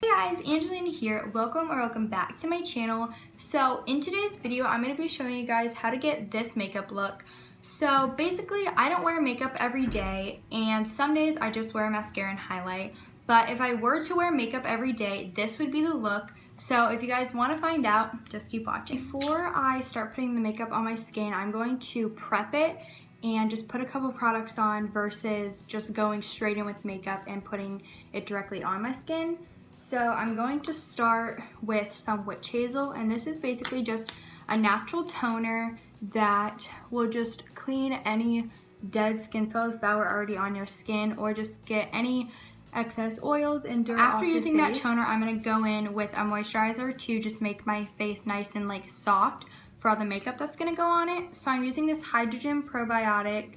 Hey guys, Angelina here. Welcome back to my channel. So in today's video, I'm going to be showing you guys how to get this makeup look. So basically, I don't wear makeup every day, and some days I just wear mascara and highlight. But if I were to wear makeup every day, this would be the look. So if you guys want to find out, just keep watching. Before I start putting the makeup on my skin, I'm going to prep it and just put a couple products on versus just going straight in with makeup and putting it directly on my skin. So I'm going to start with some witch hazel, and this is basically just a natural toner that will just clean any dead skin cells that were already on your skin, or just get any excess oils and dirt off your face. After using that toner, I'm going to go in with a moisturizer to just make my face nice and like soft for all the makeup that's going to go on it. So I'm using this hydrogen probiotic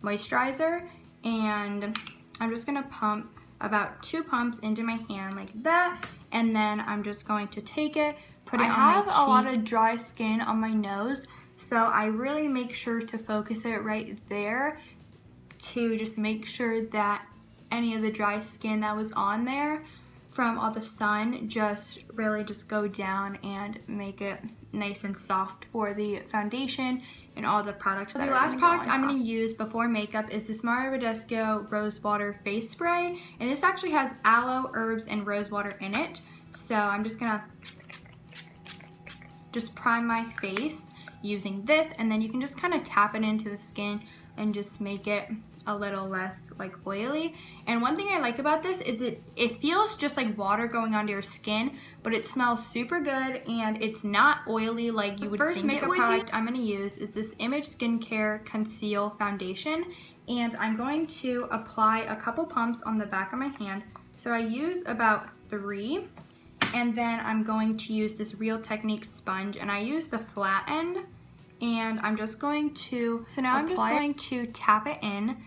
moisturizer, and I'm just going to pump about 2 pumps into my hand like that, and then I'm just going to take it, put it on my cheek. I have a lot of dry skin on my nose, so I really make sure to focus it right there to just make sure that any of the dry skin that was on there from all the sun just really just go down and make it nice and soft for the foundation and all the products. So the last product I'm going to use before makeup is this Badescu Rose Water Face Spray, and this actually has aloe, herbs, and rose water in it. So I'm just going to just prime my face using this, and then you can just kind of tap it into the skin and just make it a little less like oily. And one thing I like about this is it feels just like water going onto your skin, but it smells super good and it's not oily like you would think it would be. The first makeup product I'm going to use is this Image Skincare Conceal Foundation, and I'm going to apply a couple pumps on the back of my hand. So I use about 3, and then I'm going to use this Real Technique sponge, and I use the flat end, and I'm just going to, I'm just going to tap it in,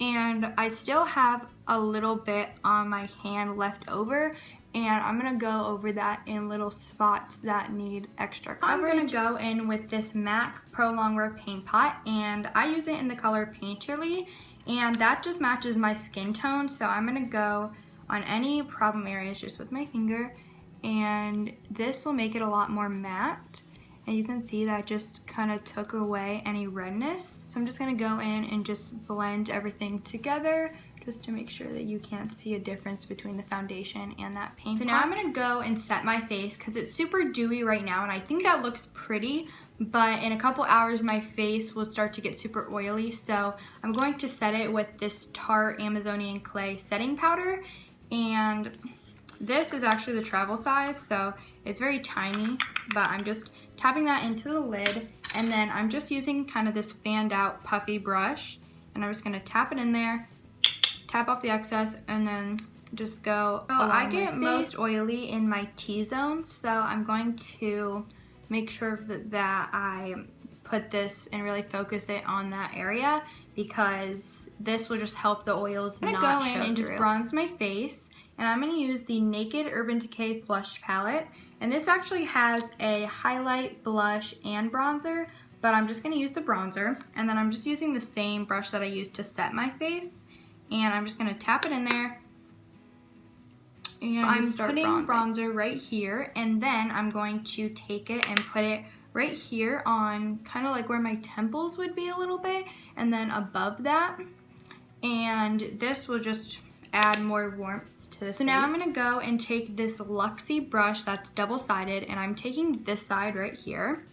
and I still have a little bit on my hand left over, and I'm going to go over that in little spots that need extra coverage. I'm going to go in with this MAC Pro Longwear Paint Pot, and I use it in the color Painterly, and that just matches my skin tone, so I'm going to go on any problem areas just with my finger, and this will make it a lot more matte. And you can see that just kind of took away any redness. So I'm just going to go in and just blend everything together just to make sure that you can't see a difference between the foundation and that paint. So now I'm going to go and set my face because it's super dewy right now, and I think that looks pretty, but in a couple hours my face will start to get super oily. So I'm going to set it with this Tarte Amazonian Clay setting powder, and this is actually the travel size, so it's very tiny, but I'm just tapping that into the lid, and then I'm just using kind of this fanned out puffy brush, and I'm just going to tap it in there, tap off the excess, and then just go. So I get most oily in my T-zone, so I'm going to make sure that I put this and really focus it on that area, because this will just help the oils not show through. I'm going to go in and just bronze my face, and I'm going to use the Naked Urban Decay Flush Palette. And this actually has a highlight, blush, and bronzer, but I'm just going to use the bronzer. And then I'm just using the same brush that I used to set my face. And I'm just going to tap it in there. And I'm putting bronzer right here. And then I'm going to take it and put it right here on kind of like where my temples would be a little bit. And then above that. And this will just add more warmth to the face. So now I'm going to go and take this Luxie brush that's double-sided, and I'm taking this side right here,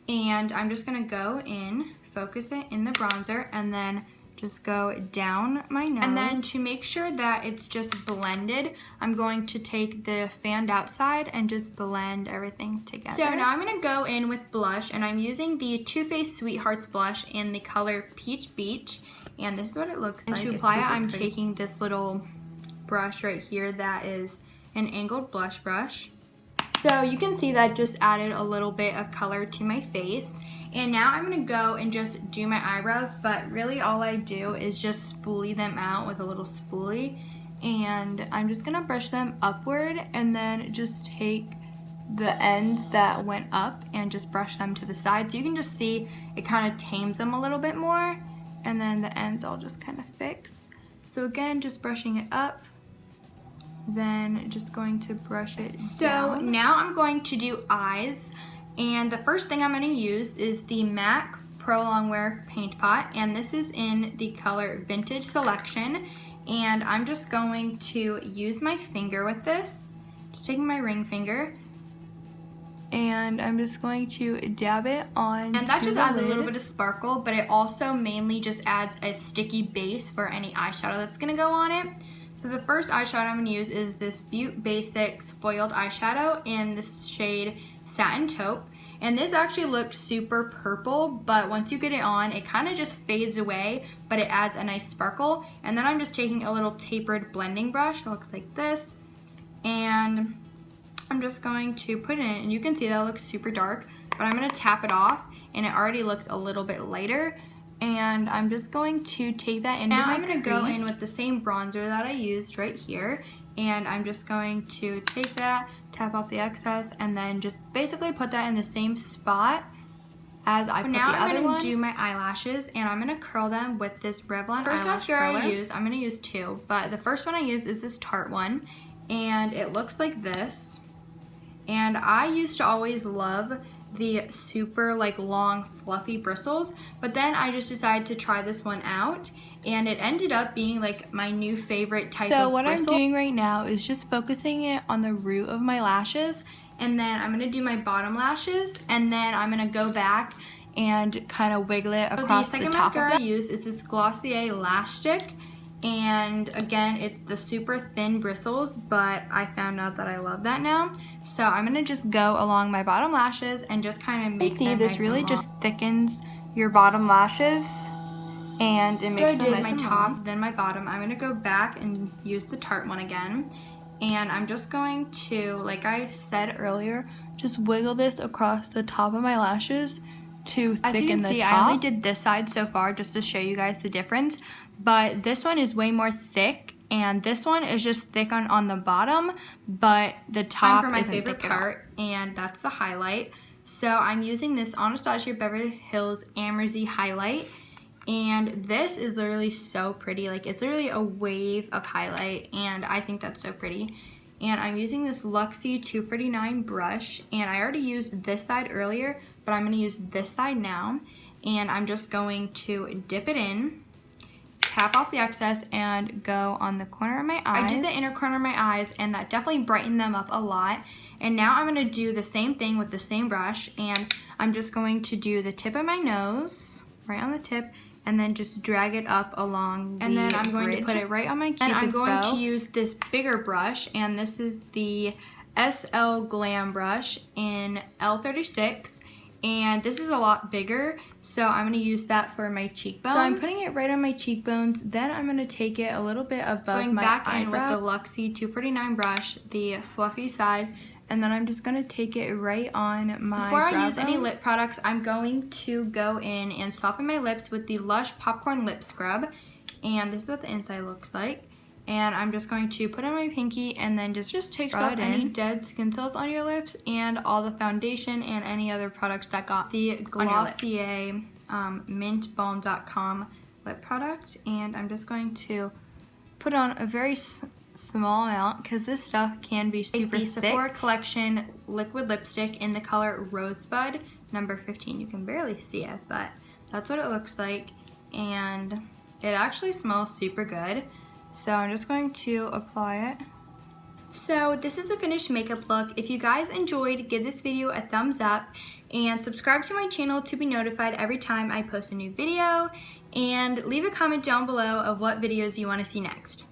and I'm just going to go in, focus it in the bronzer, and then just go down my nose. And then to make sure that it's just blended, I'm going to take the fanned out side and just blend everything together. So now I'm going to go in with blush, and I'm using the Too Faced Sweethearts blush in the color Peach Beach. And this is what it looks like. And to apply it, I'm taking this little brush right here that is an angled blush brush. So you can see that just added a little bit of color to my face. And now I'm going to go and just do my eyebrows, but really all I do is just spoolie them out with a little spoolie. And I'm just going to brush them upward, and then just take the ends that went up and just brush them to the side. So you can just see it kind of tames them a little bit more. And then the ends I'll just kind of fix. So again, just brushing it up Then just going to brush it down. So now I'm going to do eyes. And the first thing I'm going to use is the MAC Pro Longwear Paint Pot. And this is in the color Vintage Selection. And I'm just going to use my finger with this. Just taking my ring finger. And I'm just going to dab it on. And that just adds a little bit of sparkle, but it also mainly just adds a sticky base for any eyeshadow that's gonna go on it. So the first eyeshadow I'm gonna use is this Beautè Basics foiled eyeshadow in the shade Satin Taupe. And this actually looks super purple, but once you get it on, it kind of just fades away, but it adds a nice sparkle. And then I'm just taking a little tapered blending brush. It looks like this. And I'm just going to put it in, and you can see that it looks super dark, but I'm going to tap it off, and it already looks a little bit lighter. And I'm just going to take that into my crease. Now I'm going to go in with the same bronzer that I used right here, and I'm just going to take that, tap off the excess, and then just basically put that in the same spot as I put the other one. Now I'm going to do my eyelashes, and I'm going to curl them with this Revlon eyelash mascara I use. I'm going to use two, but the first one I use is this Tarte one, and it looks like this. And I used to always love the super like long fluffy bristles, but then I just decided to try this one out, and it ended up being like my new favorite type of bristle. So what I'm doing right now is just focusing it on the root of my lashes, and then I'm gonna do my bottom lashes, and then I'm gonna go back and kind of wiggle it across the top of it. The second mascara I use is this Glossier Lash Stick. And again, it's the super thin bristles, but I found out that I love that now. So I'm gonna just go along my bottom lashes and just kind of make them nice. This really just thickens your bottom lashes, and it makes them nice and long. My top, then my bottom. I'm gonna go back and use the Tarte one again, and I'm just going to, like I said earlier, just wiggle this across the top of my lashes to thicken the top. As you can see, I only did this side so far just to show you guys the difference. But this one is way more thick, and this one is just thick on the bottom, but the top for my favorite part, and that's the highlight. So I'm using this Anastasia Beverly Hills Amerzy highlight, and this is literally so pretty. Like, it's literally a wave of highlight, and I think that's so pretty. And I'm using this Luxie 249 brush, and I already used this side earlier, but I'm going to use this side now, and I'm just going to dip it in, tap off the excess, and go on the corner of my eyes. I did the inner corner of my eyes, and that definitely brightened them up a lot. And now I'm going to do the same thing with the same brush, and I'm just going to do the tip of my nose, right on the tip, and then just drag it up along the bridge. And then I'm going to put it right on my cupid's bow. And I'm going to use this bigger brush, and this is the SL Glam brush in L36. And this is a lot bigger, so I'm going to use that for my cheekbones. So I'm putting it right on my cheekbones, then I'm going to take it a little bit above my eyebrow. Going back in with the Luxie 249 brush, the fluffy side, and then I'm just going to take it right on my brow bone. Before I use any lip products, I'm going to go in and soften my lips with the Lush Popcorn Lip Scrub, and this is what the inside looks like. And I'm just going to put on my pinky and then just take off any dead skin cells on your lips and all the foundation and any other products that got the Glossier Mint Balm.com lip product. And I'm just going to put on a very small amount because this stuff can be super thick. The Sephora Collection liquid lipstick in the color Rosebud, number 15. You can barely see it, but that's what it looks like. And it actually smells super good. So I'm just going to apply it. So this is the finished makeup look. If you guys enjoyed, give this video a thumbs up and subscribe to my channel to be notified every time I post a new video, and leave a comment down below of what videos you want to see next.